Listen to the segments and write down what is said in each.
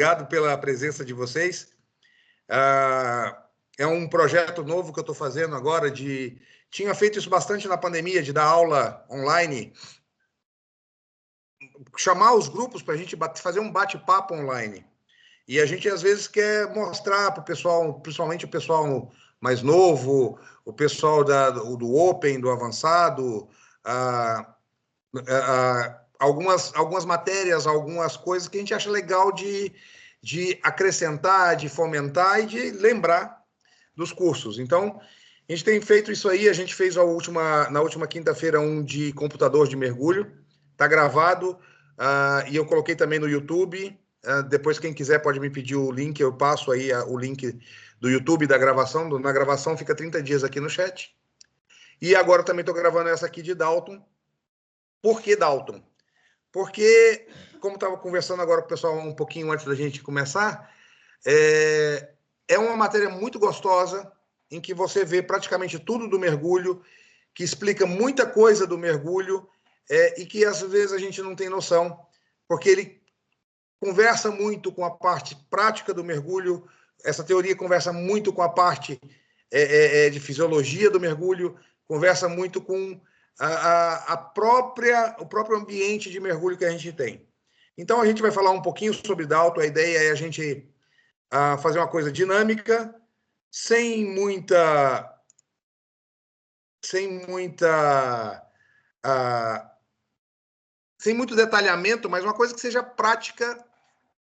obrigado pela presença de vocês. É um projeto novo que eu estou fazendo agora Tinha feito isso bastante na pandemia, de dar aula online, chamar os grupos para a gente fazer um bate-papo online. E a gente, às vezes, quer mostrar para o pessoal, principalmente o pessoal mais novo, o pessoal do Open, do Avançado, algumas matérias, algumas coisas que a gente acha legal de acrescentar, de fomentar e de lembrar dos cursos. Então, a gente tem feito isso aí. A gente fez na última quinta-feira um de computador de mergulho. Está gravado e eu coloquei também no YouTube. Depois, quem quiser pode me pedir o link. Eu passo aí o link do YouTube da gravação. Na gravação fica 30 dias aqui no chat. E agora também estou gravando essa aqui de Dalton. Por que Dalton? Porque, como estava conversando agora com o pessoal um pouquinho antes da gente começar, é uma matéria muito gostosa, em que você vê praticamente tudo do mergulho, que explica muita coisa do mergulho, e que às vezes a gente não tem noção, porque ele conversa muito com a parte prática do mergulho. Essa teoria conversa muito com a parte de fisiologia do mergulho, conversa muito com o próprio ambiente de mergulho que a gente tem. Então, a gente vai falar um pouquinho sobre Dalton. A ideia é a gente fazer uma coisa dinâmica, sem muito detalhamento, mas uma coisa que seja prática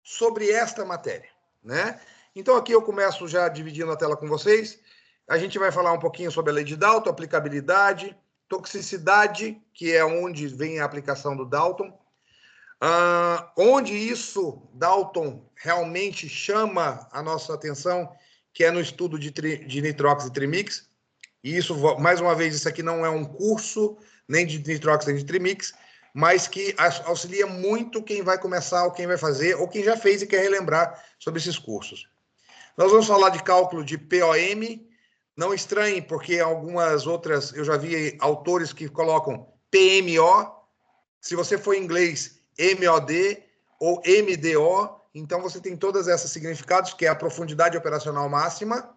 sobre esta matéria, né? Então, aqui eu começo já dividindo a tela com vocês. A gente vai falar um pouquinho sobre a lei de Dalton, aplicabilidade, toxicidade, que é onde vem a aplicação do Dalton, onde Dalton realmente chama a nossa atenção, que é no estudo de nitrox e trimix. E isso, mais uma vez, isso aqui não é um curso nem de nitrox nem de trimix, mas que auxilia muito quem vai começar, ou quem vai fazer, ou quem já fez e quer relembrar sobre esses cursos. Nós vamos falar de cálculo de POM. Não estranhe, porque algumas outras, eu já vi autores que colocam PMO. Se você for em inglês, MOD ou MDO, então você tem todos esses significados, que é a profundidade operacional máxima.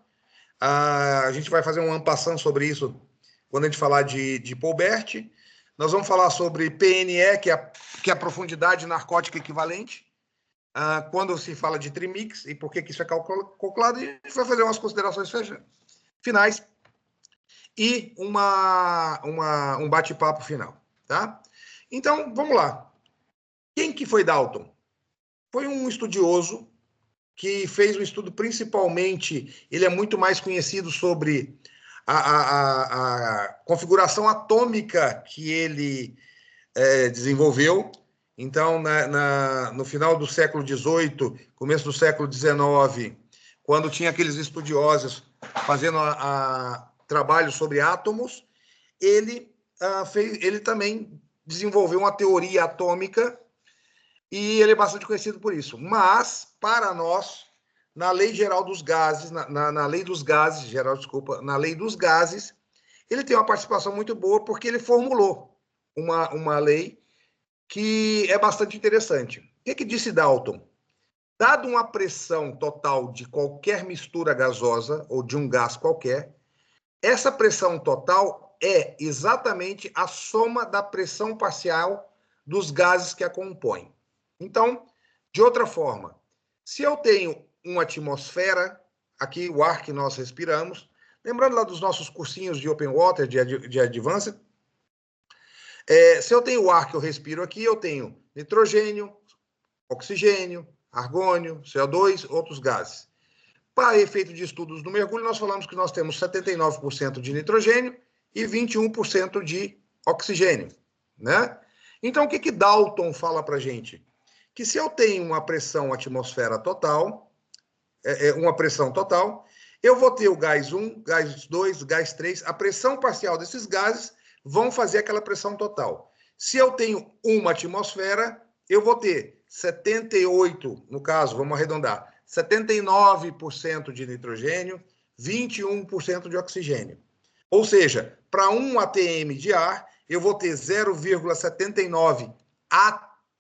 A gente vai fazer um en passant sobre isso quando a gente falar de Poulbert. Nós vamos falar sobre PNE, que é a profundidade narcótica equivalente, quando se fala de trimix, e por que isso é calculado. E a gente vai fazer umas considerações finais e um bate-papo final, tá? Então, vamos lá. Quem que foi Dalton? Foi um estudioso que fez um estudo, principalmente, ele é muito mais conhecido sobre a configuração atômica que ele desenvolveu. Então, no final do século XVIII, começo do século XIX, quando tinha aqueles estudiosos fazendo trabalho sobre átomos, ele também desenvolveu uma teoria atômica, e ele é bastante conhecido por isso. Mas, para nós, na lei geral dos gases, na lei dos gases, na lei dos gases, ele tem uma participação muito boa, porque ele formulou uma lei que é bastante interessante. O que disse Dalton? Dado uma pressão total de qualquer mistura gasosa, ou de um gás qualquer, essa pressão total é exatamente a soma da pressão parcial dos gases que a compõem. Então, de outra forma, se eu tenho uma atmosfera, aqui o ar que nós respiramos, lembrando lá dos nossos cursinhos de Open Water, de Advanced, se eu tenho o ar que eu respiro aqui, eu tenho nitrogênio, oxigênio, argônio, CO2, outros gases. Para efeito de estudos do mergulho, nós falamos que nós temos 79% de nitrogênio e 21% de oxigênio, né? Então, o que Dalton fala para a gente? Que se eu tenho uma pressão atmosfera total, eu vou ter o gás 1, gás 2, gás 3, a pressão parcial desses gases vão fazer aquela pressão total. Se eu tenho uma atmosfera, eu vou ter 78, no caso, vamos arredondar, 79% de nitrogênio, 21% de oxigênio. Ou seja, para 1 atm de ar, eu vou ter 0,79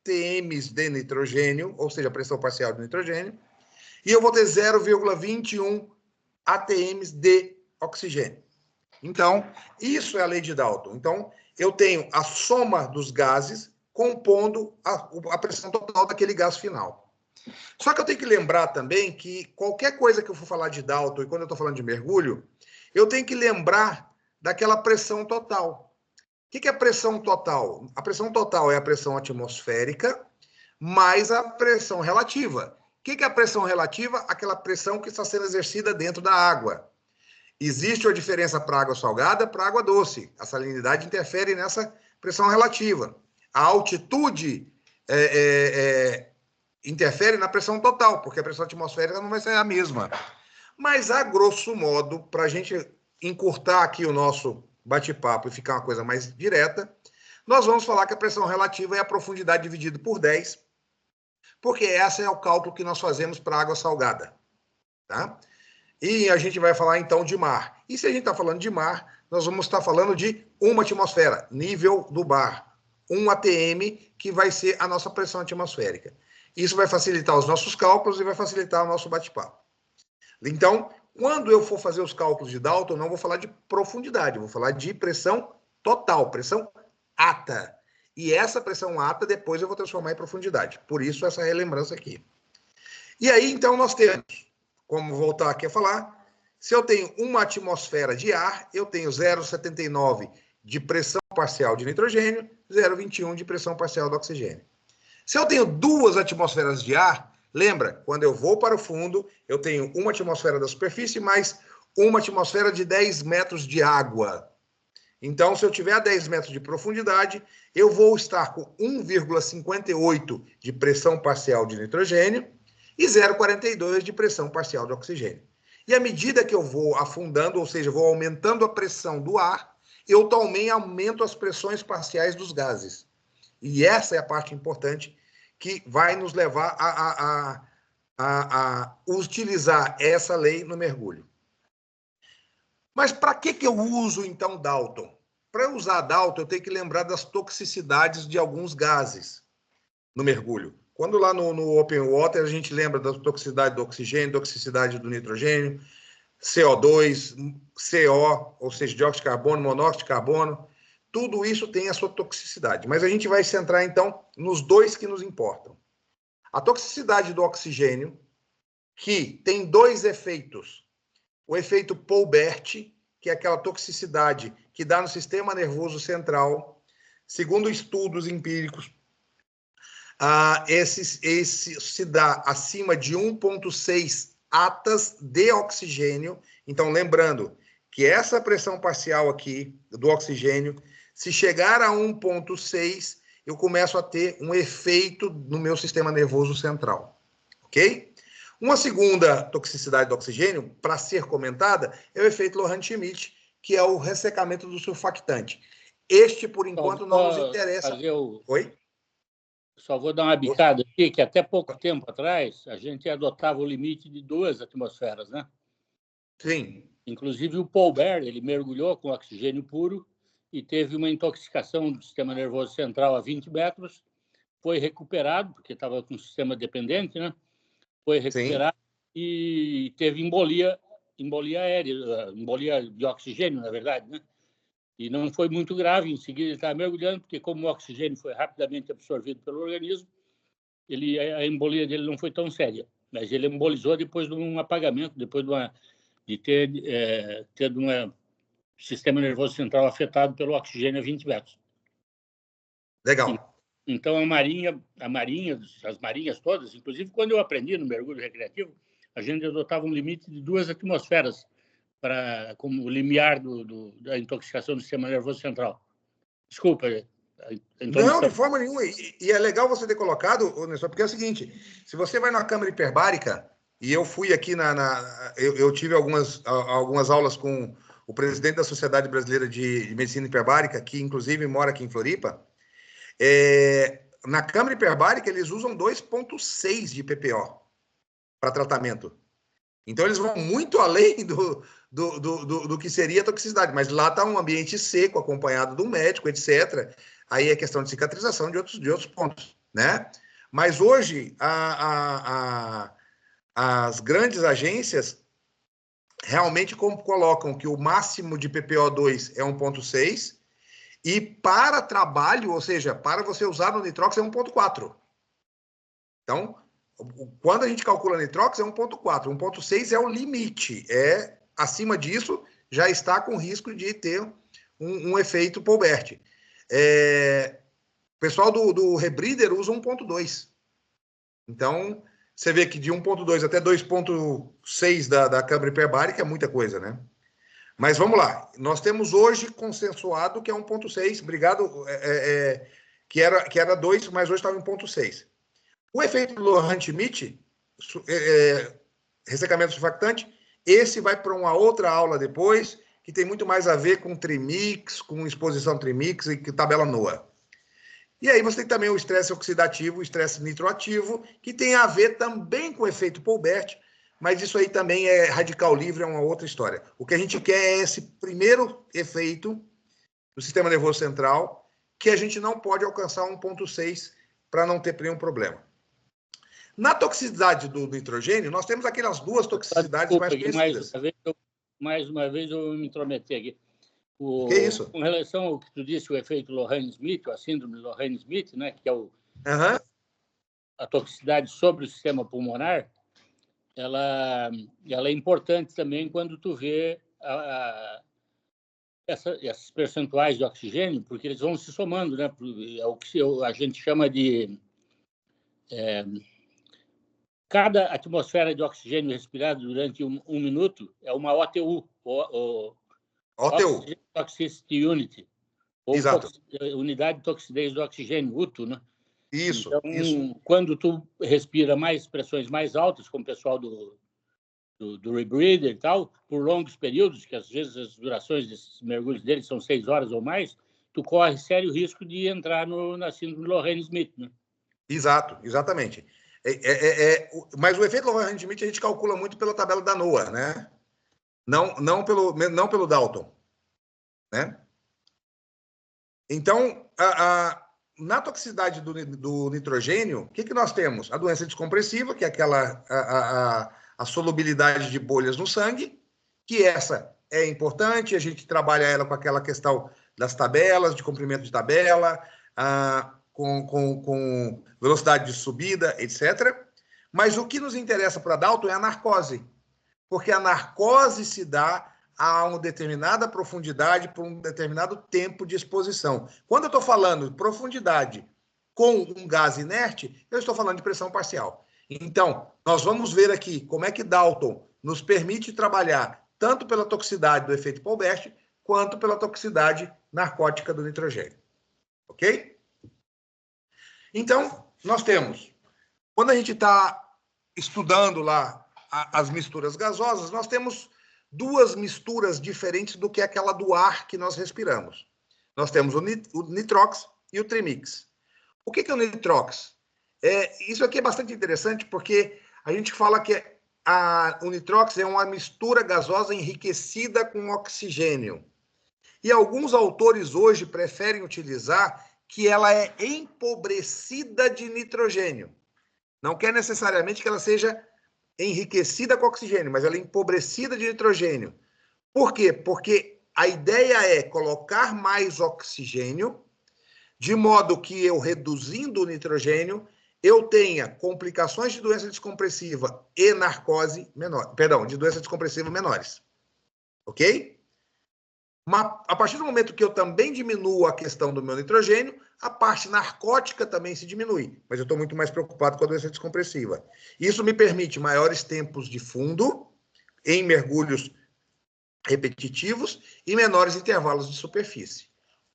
ATMs de nitrogênio, ou seja, pressão parcial de nitrogênio, e eu vou ter 0,21 ATMs de oxigênio. Então, isso é a lei de Dalton. Então, eu tenho a soma dos gases compondo a pressão total daquele gás final. Só que eu tenho que lembrar também que qualquer coisa que eu for falar de Dalton, e quando eu estou falando de mergulho, eu tenho que lembrar daquela pressão total. O que é a pressão total? A pressão total é a pressão atmosférica mais a pressão relativa. O que é a pressão relativa? Aquela pressão que está sendo exercida dentro da água. Existe uma diferença para água salgada para água doce. A salinidade interfere nessa pressão relativa. A altitude interfere na pressão total, porque a pressão atmosférica não vai ser a mesma. Mas, a grosso modo, para a gente encurtar aqui o nosso bate-papo e ficar uma coisa mais direta, nós vamos falar que a pressão relativa é a profundidade dividida por 10, porque esse é o cálculo que nós fazemos para água salgada. Tá? E a gente vai falar, então, de mar. E se a gente está falando de mar, nós vamos estar falando de uma atmosfera, nível do mar. 1 ATM, que vai ser a nossa pressão atmosférica. Isso vai facilitar os nossos cálculos e vai facilitar o nosso bate-papo. Então, quando eu for fazer os cálculos de Dalton, não vou falar de profundidade, vou falar de pressão total, pressão ATA. E essa pressão ATA, depois eu vou transformar em profundidade. Por isso, essa relembrança aqui. E aí, então, nós temos, como voltar aqui a falar, se eu tenho uma atmosfera de ar, eu tenho 0,79 de pressão parcial de nitrogênio, 0,21 de pressão parcial de oxigênio. Se eu tenho 2 atmosferas de ar, lembra, quando eu vou para o fundo, eu tenho uma atmosfera da superfície mais uma atmosfera de 10 metros de água. Então, se eu tiver a 10 metros de profundidade, eu vou estar com 1,58 de pressão parcial de nitrogênio e 0,42 de pressão parcial de oxigênio. E à medida que eu vou afundando, ou seja, vou aumentando a pressão do ar, eu também aumento as pressões parciais dos gases. E essa é a parte importante que vai nos levar a utilizar essa lei no mergulho. Mas para que eu uso, então, Dalton? Para usar Dalton, eu tenho que lembrar das toxicidades de alguns gases no mergulho. Quando lá no Open Water, a gente lembra da toxicidade do oxigênio, toxicidade do nitrogênio, CO2, CO, ou seja, dióxido de carbono, monóxido de carbono. Tudo isso tem a sua toxicidade. Mas a gente vai centrar, então, nos 2 que nos importam. A toxicidade do oxigênio, que tem 2 efeitos. O efeito Poulbert, que é aquela toxicidade que dá no sistema nervoso central. Segundo estudos empíricos, esse se dá acima de 1,6 ATAs de oxigênio. Então, lembrando que essa pressão parcial aqui do oxigênio, se chegar a 1,6, eu começo a ter um efeito no meu sistema nervoso central. Ok? Uma segunda toxicidade do oxigênio, para ser comentada, é o efeito Lohan-Schmitt, que é o ressecamento do surfactante. Este, por enquanto, não nos interessa. Oi? Só vou dar uma bicada aqui, que até pouco tempo atrás a gente adotava o limite de 2 atmosferas, né? Sim. Inclusive o Poulbert, ele mergulhou com oxigênio puro e teve uma intoxicação do sistema nervoso central a 20 metros, foi recuperado, porque estava com o sistema dependente, né? Foi recuperado. Sim. E teve embolia aérea, embolia de oxigênio, na verdade, né? E não foi muito grave. Em seguida, ele estava mergulhando, porque como o oxigênio foi rapidamente absorvido pelo organismo, a embolia dele não foi tão séria. Mas ele embolizou depois de um apagamento, depois de ter tido um sistema nervoso central afetado pelo oxigênio a 20 metros. Legal. Então, as marinhas todas, inclusive quando eu aprendi no mergulho recreativo, a gente adotava um limite de 2 atmosferas como limiar da intoxicação do sistema nervoso central. Desculpa. Não, de forma nenhuma. E é legal você ter colocado, Nelson, porque é o seguinte, se você vai na câmara hiperbárica, e eu fui aqui eu tive algumas aulas com o presidente da Sociedade Brasileira de Medicina Hiperbárica, que inclusive mora aqui em Floripa, na câmara hiperbárica eles usam 2,6 de PPO para tratamento. Então, eles vão muito além do que seria a toxicidade. Mas lá está um ambiente seco, acompanhado de um médico, etc. Aí é questão de cicatrização de outros pontos. né? Mas hoje, as grandes agências realmente colocam que o máximo de PPO2 é 1,6 e para trabalho, ou seja, para você usar no nitrox é 1,4. Então, quando a gente calcula nitrox é 1,4. 1,6 é o limite. Acima disso, já está com risco de ter um efeito Poulbert. O pessoal do rebreather usa 1,2. Então, você vê que de 1,2 até 2,6 da câmara hiperbárica é muita coisa, né? Mas vamos lá. Nós temos hoje consensuado que é 1,6. Obrigado. Que era 2, mas hoje estava em 1,6. O efeito Lohan-Schmitt, ressecamento surfactante, esse vai para uma outra aula depois, que tem muito mais a ver com trimix, com exposição trimix e tabela NOAA. E aí você tem também o estresse oxidativo, o estresse nitroativo, que tem a ver também com o efeito Poulbert, mas isso aí também é radical livre, é uma outra história. O que a gente quer é esse primeiro efeito do sistema nervoso central, que a gente não pode alcançar 1,6 para não ter nenhum problema. Na toxicidade do nitrogênio, nós temos aquelas duas toxicidades mais conhecidas. Mais uma vez eu me intrometi aqui. Que é isso? Com relação ao que tu disse, o efeito Lohan-Schmitt, a síndrome Lohan-Schmitt, né, que é a toxicidade sobre o sistema pulmonar, ela é importante também quando tu vê esses percentuais de oxigênio, porque eles vão se somando, né? É o que a gente chama de cada atmosfera de oxigênio respirado durante um minuto é uma OTU, OTU. Toxicity Unit, ou Exato. unidade de toxidez do oxigênio, UTO, né? Isso, então, isso. Quando tu respira pressões mais altas, como o pessoal do rebreather e tal, por longos períodos, que às vezes as durações desses mergulhos deles são 6 horas ou mais, tu corre sério risco de entrar na síndrome Lohan-Schmitt, né? Exato, exatamente. Mas o efeito Lohan-Schmitt a gente calcula muito pela tabela da NOAA, né? Não pelo Dalton, né? Então, na toxicidade do nitrogênio, o que nós temos? A doença descompressiva, que é a solubilidade de bolhas no sangue, que essa é importante, a gente trabalha ela com aquela questão das tabelas, de comprimento de tabela, com velocidade de subida, etc. Mas o que nos interessa para Dalton é a narcose, porque a narcose se dá a uma determinada profundidade por um determinado tempo de exposição. Quando eu estou falando de profundidade com um gás inerte, eu estou falando de pressão parcial. Então, nós vamos ver aqui como é que Dalton nos permite trabalhar tanto pela toxicidade do efeito Poulbert, quanto pela toxicidade narcótica do nitrogênio. Ok? Então, nós temos, quando a gente está estudando lá as misturas gasosas, nós temos duas misturas diferentes do que aquela do ar que nós respiramos. Nós temos o nitrox e o trimix. O que é o nitrox? Isso aqui é bastante interessante porque a gente fala que o nitrox é uma mistura gasosa enriquecida com oxigênio. E alguns autores hoje preferem utilizar que ela é empobrecida de nitrogênio. Não quer necessariamente que ela seja enriquecida com oxigênio, mas ela é empobrecida de nitrogênio. Por quê? Porque a ideia é colocar mais oxigênio, de modo que eu, reduzindo o nitrogênio, eu tenha complicações de doença descompressiva e narcose menor, de doença descompressiva menores. Ok? A partir do momento que eu também diminuo a questão do meu nitrogênio, a parte narcótica também se diminui, mas eu estou muito mais preocupado com a doença descompressiva. Isso me permite maiores tempos de fundo, em mergulhos repetitivos, e menores intervalos de superfície.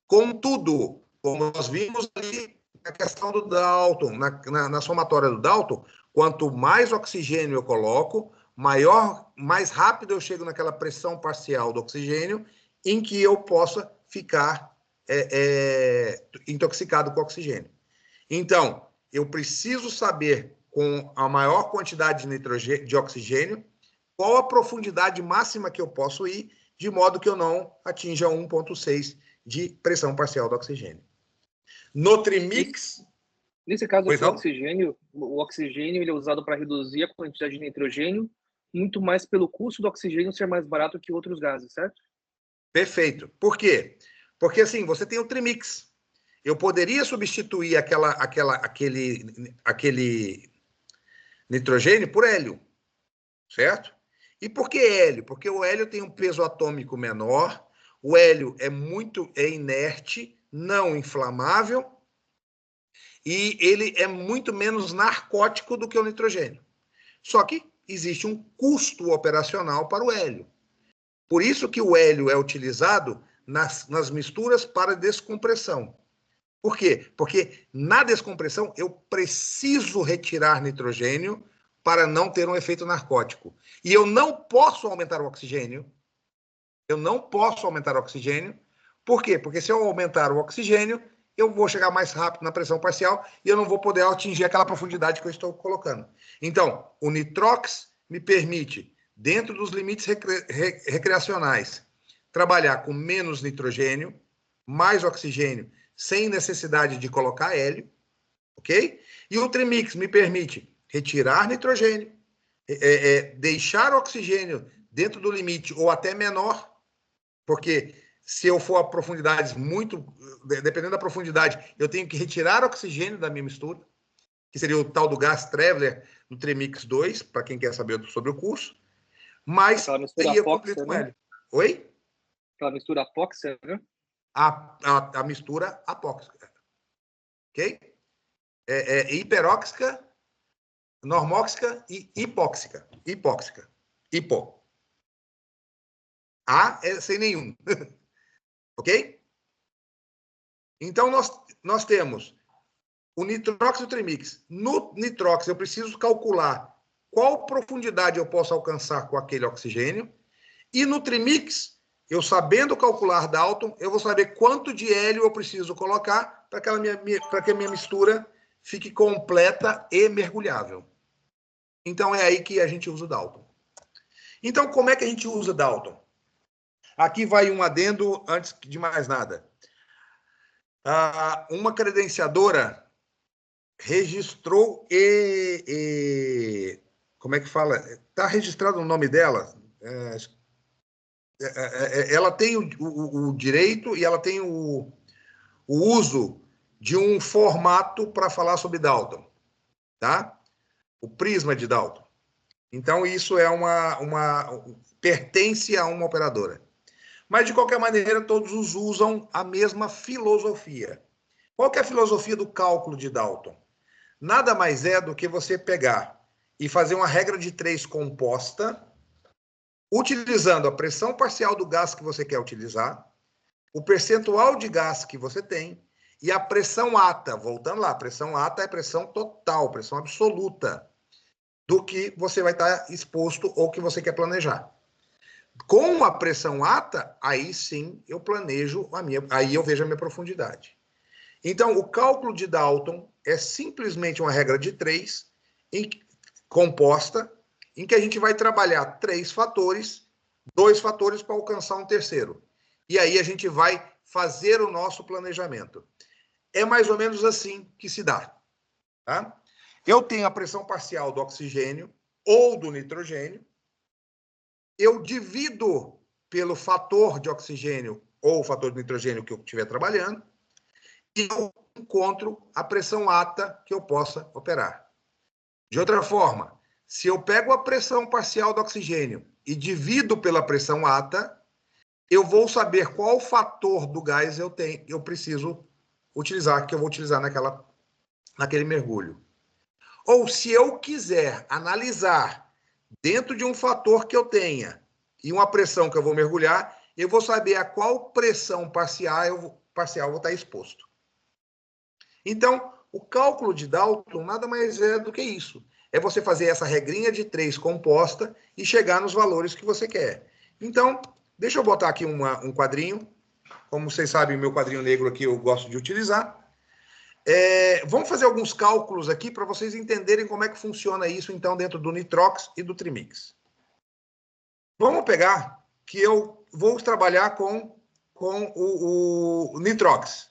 Contudo, como nós vimos ali na questão do Dalton, na somatória do Dalton, quanto mais oxigênio eu coloco, mais rápido eu chego naquela pressão parcial do oxigênio, em que eu possa ficar intoxicado com oxigênio. Então, eu preciso saber, com a maior quantidade de oxigênio, qual a profundidade máxima que eu posso ir, de modo que eu não atinja 1,6 de pressão parcial do oxigênio. No trimix, Nesse caso Pois aqui, não? o oxigênio ele é usado para reduzir a quantidade de nitrogênio, muito mais pelo custo do oxigênio ser mais barato que outros gases, certo? Perfeito. Por quê? Porque assim, você tem o trimix. Eu poderia substituir aquele nitrogênio por hélio, certo? E por que hélio? Porque o hélio tem um peso atômico menor, o hélio é inerte, não inflamável, e ele é muito menos narcótico do que o nitrogênio. Só que existe um custo operacional para o hélio. Por isso que o hélio é utilizado nas misturas para descompressão. Por quê? Porque na descompressão eu preciso retirar nitrogênio para não ter um efeito narcótico. E eu não posso aumentar o oxigênio. Eu não posso aumentar o oxigênio. Por quê? Porque se eu aumentar o oxigênio, eu vou chegar mais rápido na pressão parcial e eu não vou poder atingir aquela profundidade que eu estou colocando. Então, o nitrox me permite, dentro dos limites recreacionais, trabalhar com menos nitrogênio, mais oxigênio, sem necessidade de colocar hélio, ok? E o trimix me permite retirar nitrogênio, deixar oxigênio dentro do limite ou até menor, porque se eu for a profundidades muito, dependendo da profundidade, eu tenho que retirar oxigênio da minha mistura, que seria o tal do gás Traveler no Trimix 2, para quem quer saber sobre o curso, mas aí eu completo com hélio. Oi? Aquela mistura apóxica, né? A mistura apóxica. Ok? Hiperóxica, normóxica e hipóxica. Hipo. A é sem nenhum. Ok? Então, nós temos o nitrox e o trimix. No nitrox, eu preciso calcular qual profundidade eu posso alcançar com aquele oxigênio. E no trimix, eu sabendo calcular Dalton, eu vou saber quanto de hélio eu preciso colocar para que a minha mistura fique completa e mergulhável. Então, é aí que a gente usa o Dalton. Então, como é que a gente usa Dalton? Aqui vai um adendo antes de mais nada. Uma credenciadora registrou como é que fala? Está registrado o nome dela. Ela tem o direito e ela tem o uso de um formato para falar sobre Dalton, tá? O prisma de Dalton. Então, isso é pertence a uma operadora. Mas, de qualquer maneira, todos usam a mesma filosofia. Qual que é a filosofia do cálculo de Dalton? Nada mais é do que você pegar e fazer uma regra de 3 composta, utilizando a pressão parcial do gás que você quer utilizar, o percentual de gás que você tem e a pressão ata. Voltando lá, a pressão ata é pressão total, pressão absoluta do que você vai estar exposto ou que você quer planejar. Com a pressão ata, aí sim eu planejo aí eu vejo a minha profundidade. Então, o cálculo de Dalton é simplesmente uma regra de 3 composta, em que a gente vai trabalhar 3 fatores, 2 fatores para alcançar um terceiro. E aí a gente vai fazer o nosso planejamento. É mais ou menos assim que se dá. Tá? Eu tenho a pressão parcial do oxigênio ou do nitrogênio, eu divido pelo fator de oxigênio ou fator de nitrogênio que eu estiver trabalhando, e eu encontro a pressão ata que eu possa operar. De outra forma, se eu pego a pressão parcial do oxigênio e divido pela pressão ata, eu vou saber qual fator do gás eu preciso utilizar, que eu vou utilizar naquele mergulho. Ou se eu quiser analisar dentro de um fator que eu tenha e uma pressão que eu vou mergulhar, eu vou saber a qual pressão parcial eu vou estar exposto. Então, o cálculo de Dalton nada mais é do que isso. É você fazer essa regrinha de 3 composta e chegar nos valores que você quer. Então, deixa eu botar aqui um quadrinho. Como vocês sabem, meu quadrinho negro aqui eu gosto de utilizar. Vamos fazer alguns cálculos aqui para vocês entenderem como é que funciona isso, então, dentro do nitrox e do trimix. Vamos pegar que eu vou trabalhar com o nitrox.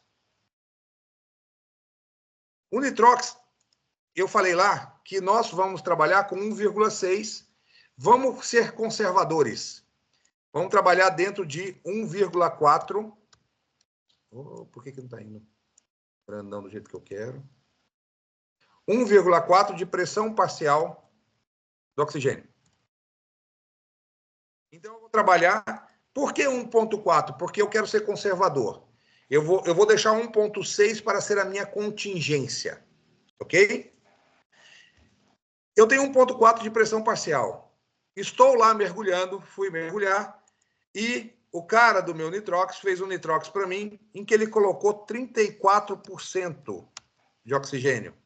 O nitrox, eu falei lá que nós vamos trabalhar com 1,6. Vamos ser conservadores. Vamos trabalhar dentro de 1,4. Oh, por que não está indo grandão do jeito que eu quero? 1,4 de pressão parcial do oxigênio. Então, eu vou trabalhar... Por que 1,4? Porque eu quero ser conservador. Eu vou deixar 1,6 para ser a minha contingência. Ok? Eu tenho 1,4 de pressão parcial. Estou lá mergulhando, fui mergulhar, e o cara do meu nitrox fez um nitrox para mim, em que ele colocou 34% de oxigênio.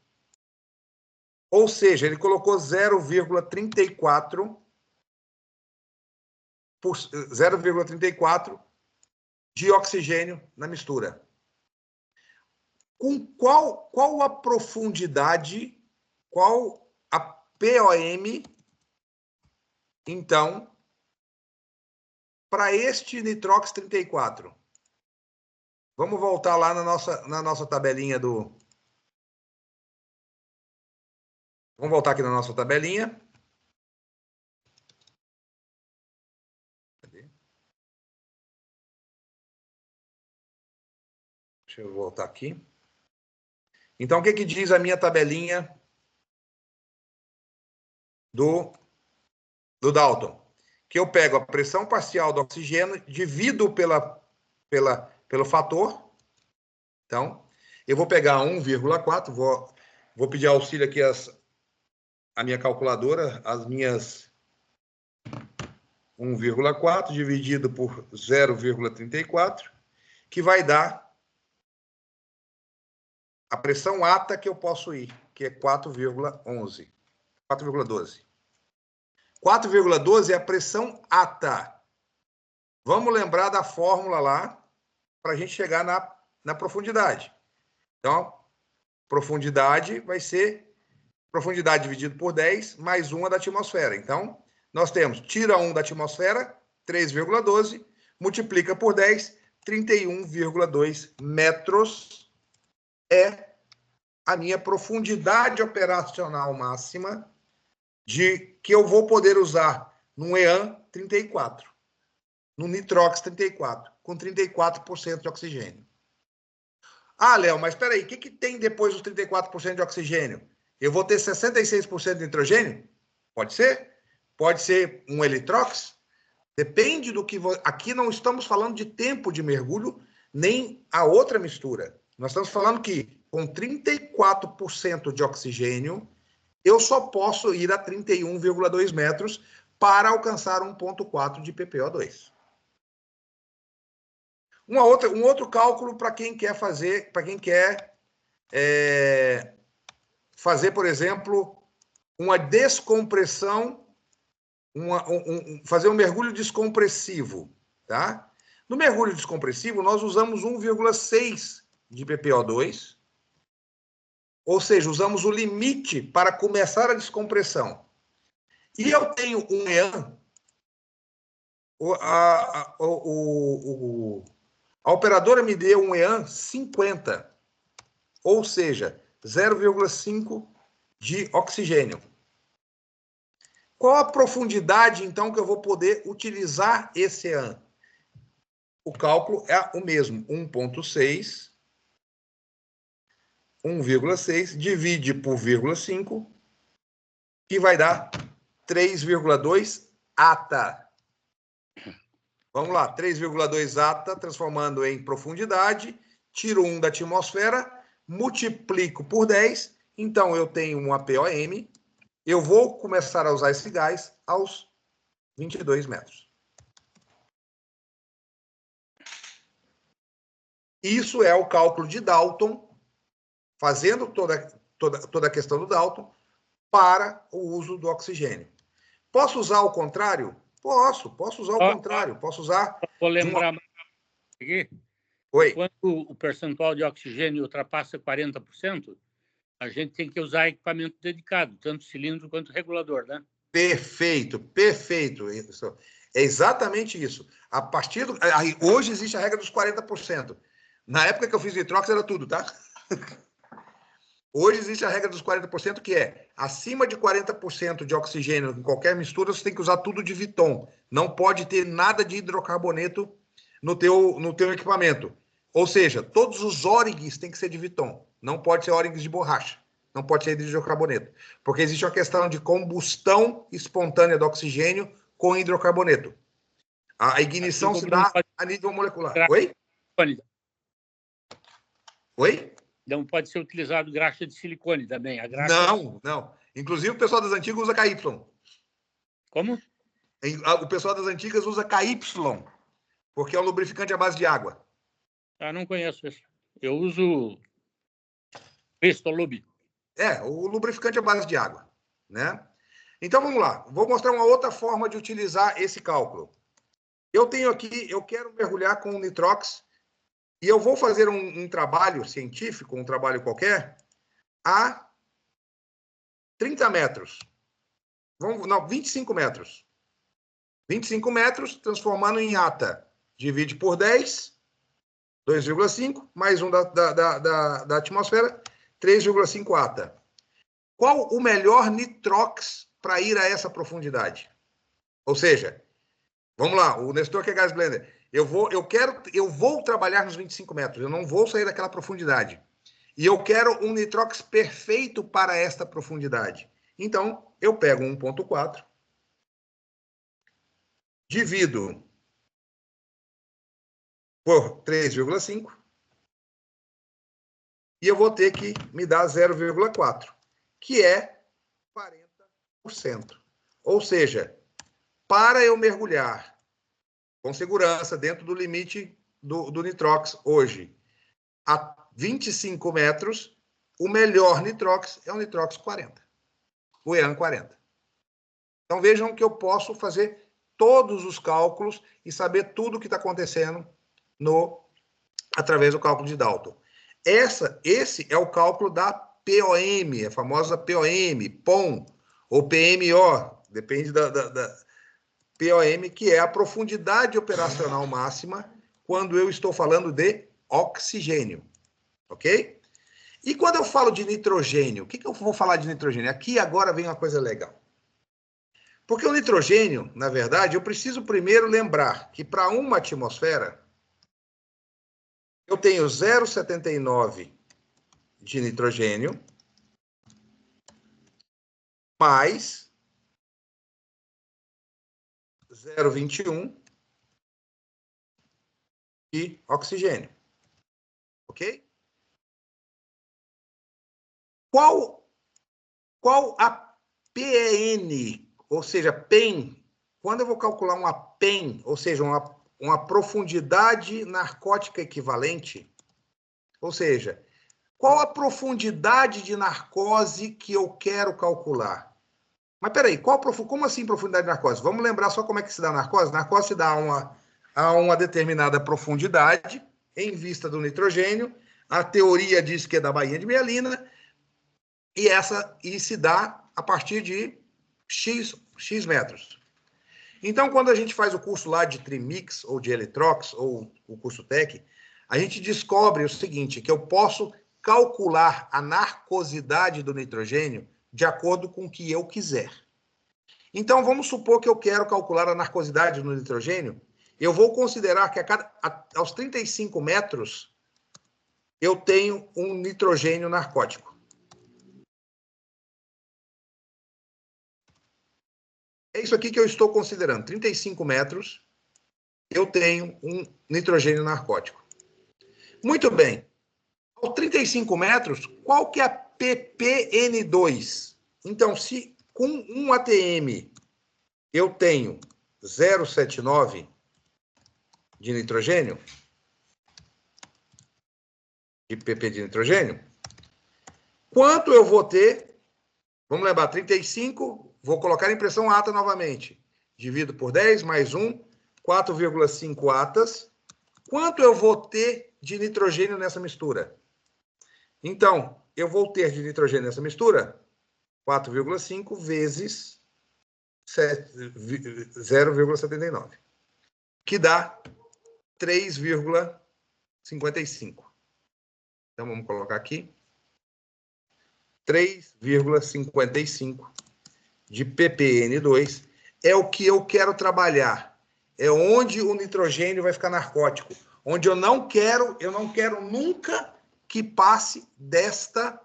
Ou seja, ele colocou 0,34 de oxigênio na mistura. Com qual a profundidade, qual a POM, então, para este nitrox 34? Vamos voltar lá na nossa tabelinha do... Vamos voltar aqui na nossa tabelinha. Cadê? Deixa eu voltar aqui. Então, o que diz a minha tabelinha do Dalton? Que eu pego a pressão parcial do oxigênio, divido pelo fator. Então, eu vou pegar 1,4, vou pedir auxílio aqui a minha calculadora, as minhas 1,4 dividido por 0,34, que vai dar a pressão ata que eu posso ir, que é 4,11. 4,12. 4,12 é a pressão ata. Vamos lembrar da fórmula lá para a gente chegar na profundidade. Então, profundidade vai ser profundidade dividido por 10 mais 1 da atmosfera. Então, nós temos, tira 1 da atmosfera, 3,12, multiplica por 10, 31,2 metros é a minha profundidade operacional máxima que eu vou poder usar no EAN 34, no nitrox 34, com 34% de oxigênio. Ah, Léo, mas espera aí, o que tem depois dos 34% de oxigênio? Eu vou ter 66% de nitrogênio? Pode ser? Pode ser um elitrox? Depende do que... Aqui não estamos falando de tempo de mergulho, nem a outra mistura. Nós estamos falando que com 34% de oxigênio, eu só posso ir a 31,2 metros para alcançar 1,4 de PPO2. Um outro cálculo para quem quer fazer, por exemplo, uma descompressão, fazer um mergulho descompressivo, tá? No mergulho descompressivo, nós usamos 1,6 de PPO2, ou seja, usamos o limite para começar a descompressão. E eu tenho um EAN, a operadora me deu um EAN 50, ou seja, 0,5 de oxigênio. Qual a profundidade, então, que eu vou poder utilizar esse EAN? O cálculo é o mesmo, 1,6, 1,6, divide por 0,5, que vai dar 3,2 ata. Vamos lá, 3,2 ata, transformando em profundidade, tiro 1 da atmosfera, multiplico por 10, então eu tenho uma POM, eu vou começar a usar esse gás aos 22 metros. Isso é o cálculo de Dalton, fazendo toda a questão do Dalton, para o uso do oxigênio. Posso usar o contrário? Posso usar o contrário. Posso usar... Vou lembrar aqui. Oi. Quando o percentual de oxigênio ultrapassa 40%, a gente tem que usar equipamento dedicado, tanto cilindro quanto regulador, né? Perfeito. Isso. É exatamente isso. A partir do... Hoje existe a regra dos 40%. Na época que eu fiz nitrox era tudo, tá? Hoje existe a regra dos 40%, que é acima de 40% de oxigênio em qualquer mistura, você tem que usar tudo de Viton. Não pode ter nada de hidrocarboneto no teu equipamento. Ou seja, todos os ORIGs têm que ser de Viton. Não pode ser ORIGs de borracha. Não pode ser de hidrocarboneto. Porque existe uma questão de combustão espontânea do oxigênio com hidrocarboneto. A ignição Assim se como não dá pode a nível molecular. graxa Oi? de silicone. Oi? Não pode ser utilizado graxa de silicone também. A graxa... Não. Inclusive, o pessoal das antigas usa KY. Como? O pessoal das antigas usa KY, porque é um lubrificante à base de água. Ah, não conheço isso. Eu uso Pristolube. O lubrificante à base de água, né? Então, vamos lá. Vou mostrar uma outra forma de utilizar esse cálculo. Eu tenho aqui, eu quero mergulhar com o nitrox e eu vou fazer um trabalho científico, um trabalho qualquer, a 30 metros. 25 metros. 25 metros, transformando em ATA. Divide por 10, 2,5, mais um da atmosfera, 3,5 ATA. Qual o melhor nitrox para ir a essa profundidade? Ou seja, vamos lá, o Nestor que é Gas Blender. Eu vou trabalhar nos 25 metros, eu não vou sair daquela profundidade. E eu quero um nitrox perfeito para esta profundidade. Então, eu pego 1,4, divido por 3,5, e eu vou ter que me dar 0,4, que é 40%. Ou seja, para eu mergulhar com segurança dentro do limite do nitrox hoje, a 25 metros, o melhor nitrox é o nitrox 40, o EAN 40. Então vejam que eu posso fazer todos os cálculos e saber tudo o que está acontecendo através do cálculo de Dalton. Esse é o cálculo da POM, a famosa POM, ou PMO, depende da POM, que é a profundidade operacional máxima quando eu estou falando de oxigênio, ok? E quando eu falo de nitrogênio, o que eu vou falar de nitrogênio? Aqui agora vem uma coisa legal. Porque o nitrogênio, na verdade, eu preciso primeiro lembrar que para uma atmosfera, eu tenho 0,79 de nitrogênio mais 0,21 de oxigênio. Ok? Qual a PEN, ou seja, PEN? Quando eu vou calcular uma PEN, ou seja, uma profundidade narcótica equivalente, ou seja, qual a profundidade de narcose que eu quero calcular? Mas peraí, como assim profundidade de narcose? Vamos lembrar só como é que se dá a narcose? Narcose se dá a uma determinada profundidade em vista do nitrogênio. A teoria diz que é da baía de mielina e se dá a partir de X metros. Então, quando a gente faz o curso lá de Trimix ou de Eletrox ou o curso TEC, a gente descobre o seguinte, que eu posso calcular a narcosidade do nitrogênio de acordo com o que eu quiser. Então, vamos supor que eu quero calcular a narcosidade do nitrogênio. Eu vou considerar que aos 35 metros eu tenho um nitrogênio narcótico. É isso aqui que eu estou considerando. 35 metros, eu tenho um nitrogênio narcótico. Muito bem. Aos 35 metros, qual que é a ppN2? Então, se com 1 atm eu tenho 0,79 de nitrogênio, de pp de nitrogênio, quanto eu vou ter? Vamos lembrar, 35, vou colocar em pressão ATA novamente. Divido por 10, mais 1, 4,5 ATAs. Quanto eu vou ter de nitrogênio nessa mistura? Então, eu vou ter de nitrogênio nessa mistura 4,5 vezes 0,79, que dá 3,55. Então, vamos colocar aqui. 3,55 de ppn2 é o que eu quero trabalhar. É onde o nitrogênio vai ficar narcótico. Onde eu não quero nunca que passe desta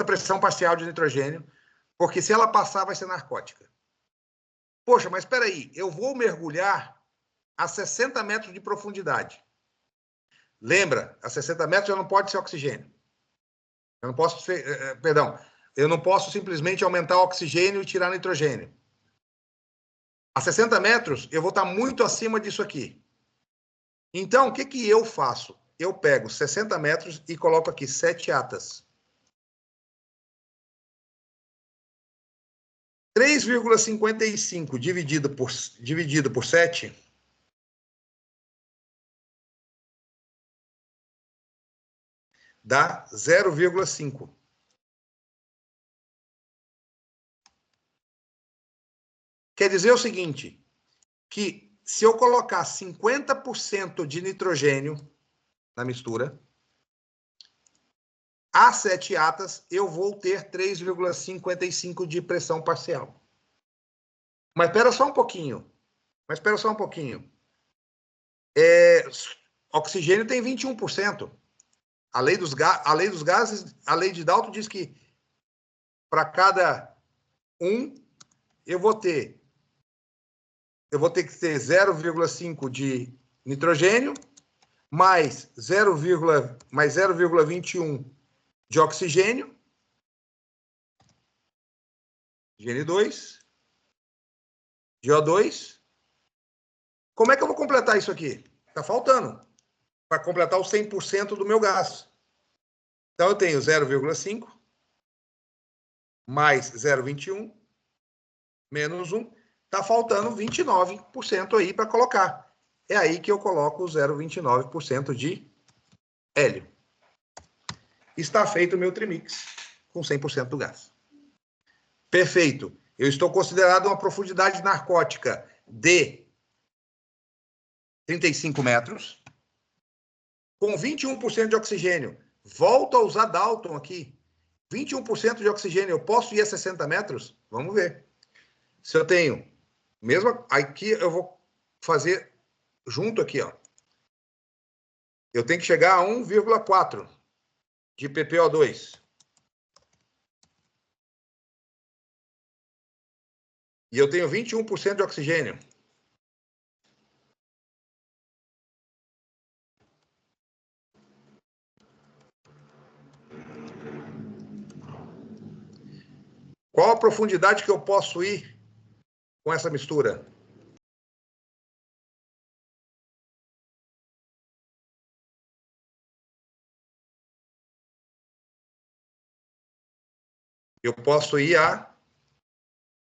pressão parcial de nitrogênio, porque se ela passar vai ser narcótica. Poxa, mas espera aí, eu vou mergulhar a 60 metros de profundidade. Lembra, a 60 metros já não pode ser oxigênio. Eu não posso, eu não posso simplesmente aumentar o oxigênio e tirar nitrogênio. A 60 metros, eu vou estar muito acima disso aqui. Então, o que que eu faço? Eu pego 60 metros e coloco aqui 7 atas. 3,55 dividido por 7 dá 0,5. Quer dizer o seguinte, que se eu colocar 50% de nitrogênio na mistura, a 7 atas, eu vou ter 3,55 de pressão parcial. Mas espera só um pouquinho. Oxigênio tem 21%. A lei dos gases, a lei de Dalton diz que para cada eu vou ter que ter 0,5 de nitrogênio mais 0,21 de oxigênio, Gn2, CO2. Como é que eu vou completar isso aqui? Está faltando para completar o 100% do meu gás. Então, eu tenho 0,5 mais 0,21 menos 1. Está faltando 29% aí para colocar. É aí que eu coloco o 0,29% de hélio. Está feito o meu trimix com 100% do gás. Perfeito. Eu estou considerado uma profundidade narcótica de 35 metros, com 21% de oxigênio. Volto a usar Dalton aqui. 21% de oxigênio. Eu posso ir a 60 metros? Vamos ver. Se eu tenho... Mesmo aqui, eu vou fazer junto aqui, ó. Eu tenho que chegar a 1,4 de ppO2. E eu tenho 21% de oxigênio. Qual a profundidade que eu posso ir com essa mistura? Eu posso ir a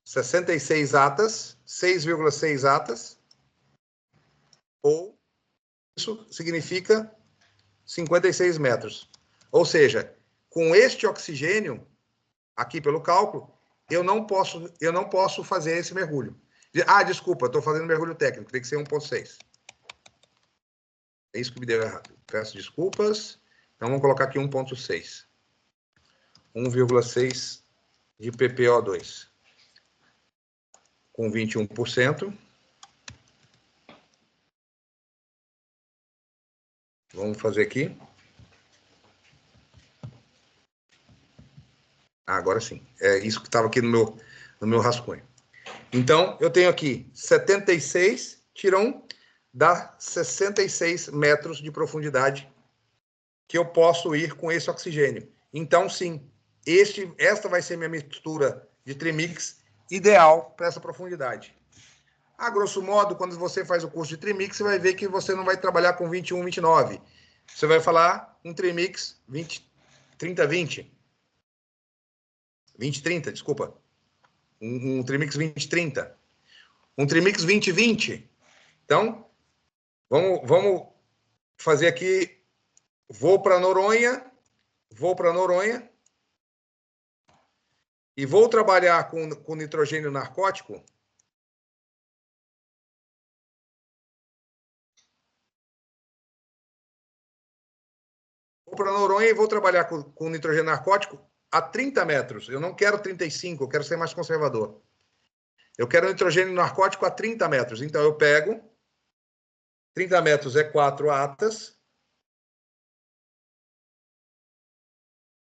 66 atas, 6,6 atas, ou isso significa 56 metros. Ou seja, com este oxigênio, aqui pelo cálculo, eu não posso fazer esse mergulho. Ah, desculpa, estou fazendo mergulho técnico, tem que ser 1,6. É isso que me deu errado. Peço desculpas. Então, vamos colocar aqui 1,6. 1,6 de ppO2. Com 21%. Vamos fazer aqui. Ah, agora sim. É isso que estava aqui no meu rascunho. Então, eu tenho aqui 76, tira 1, dá 66 metros de profundidade que eu posso ir com esse oxigênio. Então, sim, esta vai ser minha mistura de trimix ideal para essa profundidade. A grosso modo, quando você faz o curso de trimix, você vai ver que você não vai trabalhar com 21, 29. Você vai falar um trimix 30, 20. 20, 30, desculpa. Um trimix 20, 30. Um trimix 20, 20. Então, vamos fazer aqui. Vou para Noronha e vou trabalhar com nitrogênio narcótico. para Noronha e vou trabalhar com nitrogênio narcótico a 30 metros. Eu não quero 35, eu quero ser mais conservador. Eu quero nitrogênio narcótico a 30 metros. Então, eu pego, 30 metros é 4 atas,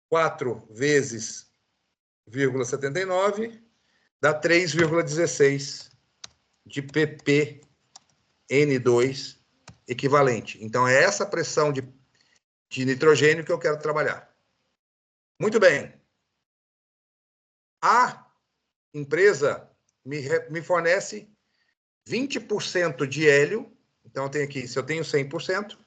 4 vezes 0,79, dá 3,16 de ppN2 equivalente. Então, é essa pressão de nitrogênio que eu quero trabalhar. Muito bem. A empresa me fornece 20% de hélio. Então, eu tenho aqui, se eu tenho 100%,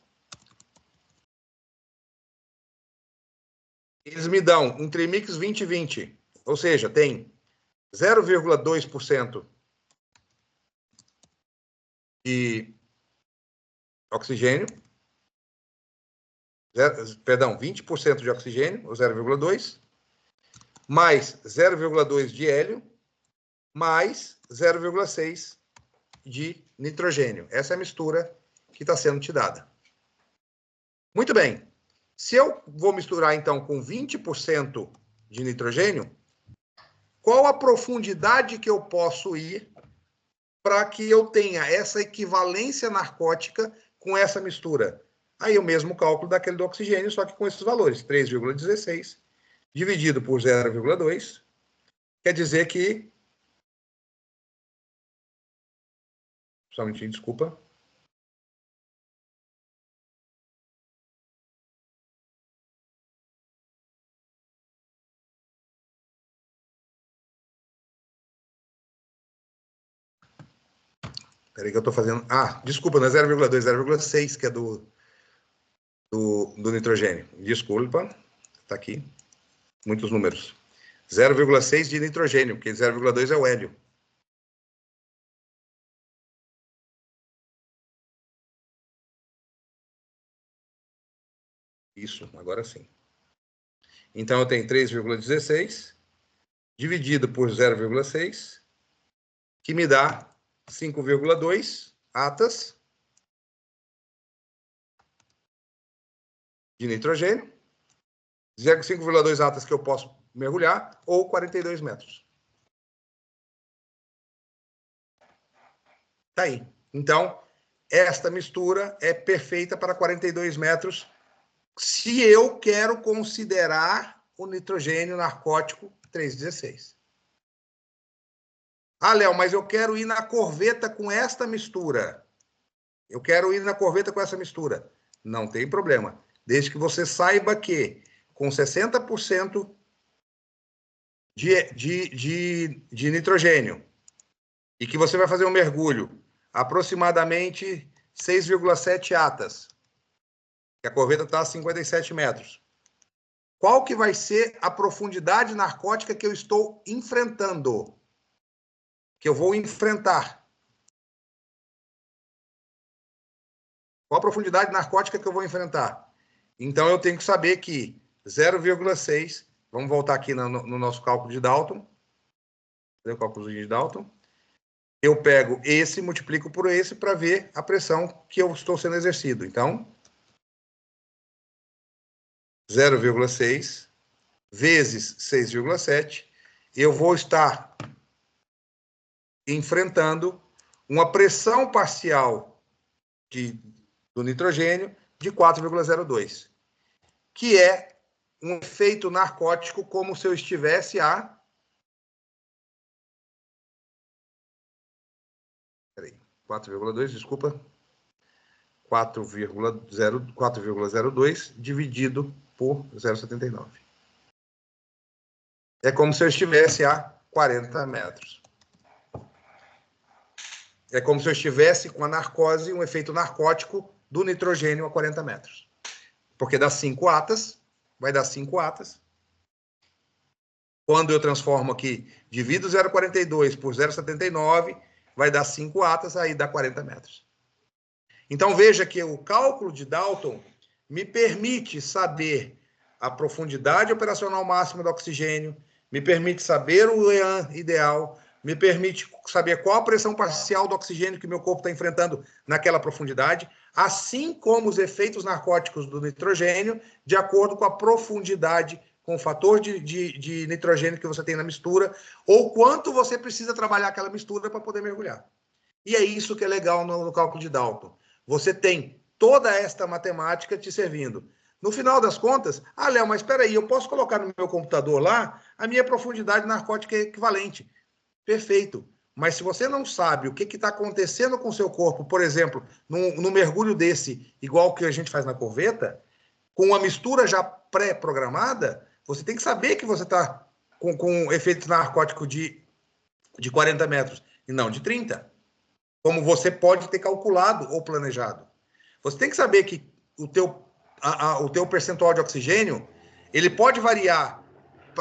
eles me dão um trimix 20-20. Ou seja, tem 0,2% de oxigênio, 20% de oxigênio, ou 0,2%, mais 0,2% de hélio, mais 0,6% de nitrogênio. Essa é a mistura que está sendo te dada. Muito bem. Se eu vou misturar, então, com 20% de nitrogênio, qual a profundidade que eu posso ir para que eu tenha essa equivalência narcótica com essa mistura? Aí o mesmo cálculo daquele do oxigênio, só que com esses valores, 3,16 dividido por 0,2, quer dizer que... Só um minutinho, desculpa. Peraí que eu estou fazendo... Ah, desculpa, não é 0,2, 0,6 que é do nitrogênio. Desculpa, está aqui. Muitos números. 0,6 de nitrogênio, porque 0,2 é o hélio. Isso, agora sim. Então, eu tenho 3,16 dividido por 0,6, que me dá 5,2 atas de nitrogênio. 5,2 atas que eu posso mergulhar, ou 42 metros. Tá aí. Então, esta mistura é perfeita para 42 metros, se eu quero considerar o nitrogênio narcótico 3,16. Ah, Léo, mas eu quero ir na corveta com esta mistura. Eu quero ir na corveta com essa mistura. Não tem problema. Desde que você saiba que com 60% de nitrogênio e que você vai fazer um mergulho aproximadamente 6,7 atas, que a corveta está a 57 metros. Qual que vai ser a profundidade narcótica que eu estou enfrentando? Que eu vou enfrentar? Qual a profundidade narcótica que eu vou enfrentar? Então, eu tenho que saber que 0,6, vamos voltar aqui no nosso cálculo de Dalton, o cálculo de Dalton, eu pego esse, multiplico por esse para ver a pressão que eu estou sendo exercido. Então, 0,6 vezes 6,7, eu vou estar enfrentando uma pressão parcial do nitrogênio de 4,02, que é um efeito narcótico como se eu estivesse a... Peraí, 4,2, desculpa. 4,02 dividido por 0,79. É como se eu estivesse a 40 metros. É como se eu estivesse com a narcose, um efeito narcótico do nitrogênio a 40 metros. Porque dá 5 atas, vai dar 5 atas. Quando eu transformo aqui, divido 0,42 por 0,79, vai dar 5 atas, aí dá 40 metros. Então, veja que o cálculo de Dalton me permite saber a profundidade operacional máxima do oxigênio, me permite saber o EAN ideal, me permite saber qual a pressão parcial do oxigênio que meu corpo está enfrentando naquela profundidade, assim como os efeitos narcóticos do nitrogênio, de acordo com a profundidade, com o fator de nitrogênio que você tem na mistura, ou quanto você precisa trabalhar aquela mistura para poder mergulhar. E é isso que é legal no cálculo de Dalton. Você tem toda esta matemática te servindo. No final das contas, Léo, mas espera aí, eu posso colocar no meu computador lá a minha profundidade narcótica equivalente. Perfeito. Mas se você não sabe o que está acontecendo com o seu corpo, por exemplo, num mergulho desse, igual que a gente faz na corveta, com uma mistura já pré-programada, você tem que saber que você está com efeito narcótico de 40 metros e não de 30. Como você pode ter calculado ou planejado. Você tem que saber que o teu percentual de oxigênio, ele pode variar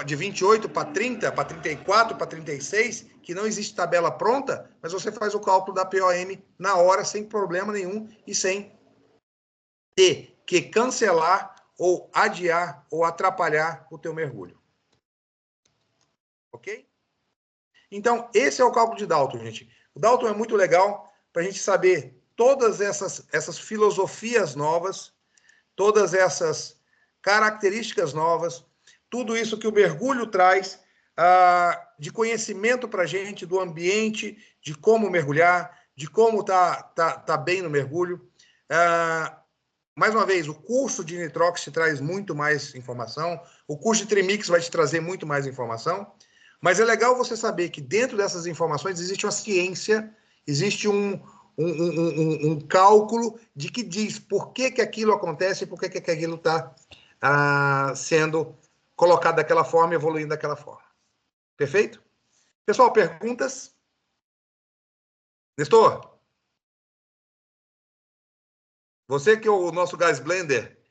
de 28 para 30, para 34, para 36, que não existe tabela pronta, mas você faz o cálculo da POM na hora, sem problema nenhum e sem ter que cancelar ou adiar ou atrapalhar o teu mergulho. Ok? Então, esse é o cálculo de Dalton, gente. O Dalton é muito legal para a gente saber todas essas filosofias novas, todas essas características novas, tudo isso que o mergulho traz de conhecimento para a gente, do ambiente, de como mergulhar, de como tá bem no mergulho. Mais uma vez, o curso de Nitrox te traz muito mais informação, o curso de Trimix vai te trazer muito mais informação, mas é legal você saber que dentro dessas informações existe uma ciência, existe um cálculo de que diz por que aquilo acontece e por que aquilo está sendo colocado daquela forma, evoluindo daquela forma. Perfeito? Pessoal, perguntas? Nestor? Você que é o nosso Gas Blender,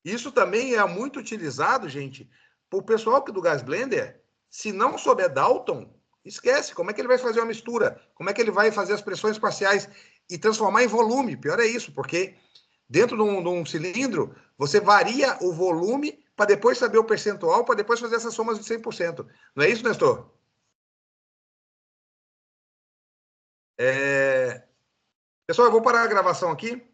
isso também é muito utilizado, gente, por pessoal que do Gas Blender, se não souber Dalton, esquece. Como é que ele vai fazer uma mistura? Como é que ele vai fazer as pressões parciais e transformar em volume? Pior é isso, porque dentro de um cilindro, você varia o volume para depois saber o percentual, para depois fazer essas somas de 100%. Não é isso, Nestor? Pessoal, eu vou parar a gravação aqui.